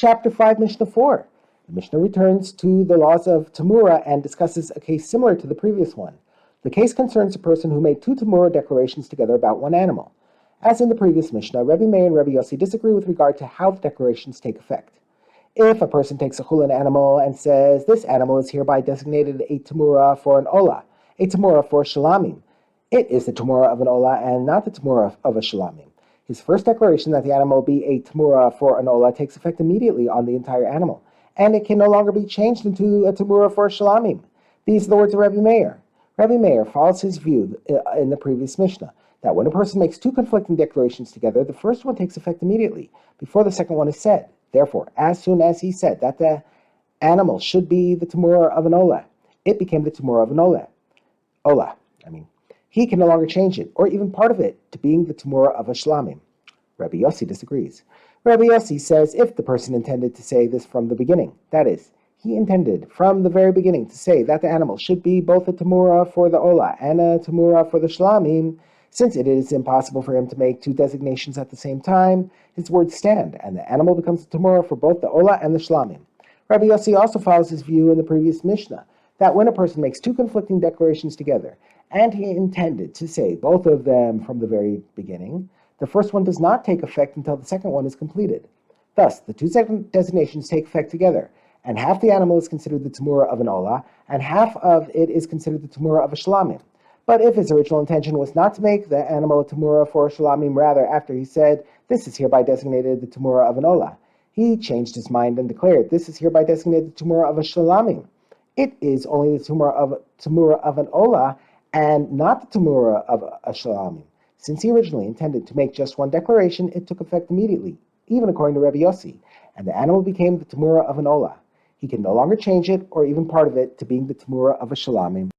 Chapter 5, Mishnah 4. The Mishnah returns to the laws of Temurah and discusses a case similar to the previous one. The case concerns a person who made two Temurah declarations together about one animal. As in the previous Mishnah, Rebbe Meir and Rebbe Yossi disagree with regard to how the declarations take effect. If a person takes a chulin animal and says, this animal is hereby designated a Temurah for an olah, a Temurah for shalamim, it is the Temurah of an olah and not the Temurah of a shalamim. His first declaration that the animal be a Temurah for an olah takes effect immediately on the entire animal, and it can no longer be changed into a Temurah for a shalamim. These are the words of Rebbe Meir. Rebbe Meir follows his view in the previous Mishnah, that when a person makes two conflicting declarations together, the first one takes effect immediately, before the second one is said. Therefore, as soon as he said that the animal should be the Temurah of an olah, it became the Temurah of an olah. He can no longer change it, or even part of it, to being the Temurah of a shlamim. Rebbe Yossi disagrees. Rebbe Yossi says if the person intended to say this from the beginning, that is, he intended from the very beginning to say that the animal should be both a Temurah for the olah and a Temurah for the shlamim, since it is impossible for him to make two designations at the same time, his words stand, and the animal becomes a Temurah for both the olah and the shlamim. Rabbi Yossi also follows his view in the previous Mishnah, that when a person makes two conflicting declarations together, and he intended to say both of them from the very beginning, the first one does not take effect until the second one is completed. Thus, the two designations take effect together, and half the animal is considered the Temurah of an olah, and half of it is considered the Temurah of a shlamim. But if his original intention was not to make the animal a Temurah for a shalamim, rather, after he said, this is hereby designated the Temurah of an olah, he changed his mind and declared, this is hereby designated the Temurah of a shalamim. It is only the Temurah of an olah, and not the Temurah of a shalamim. Since he originally intended to make just one declaration, it took effect immediately, even according to Rebbe Yossi, and the animal became the Temurah of an olah. He can no longer change it, or even part of it, to being the Temurah of a shalamim.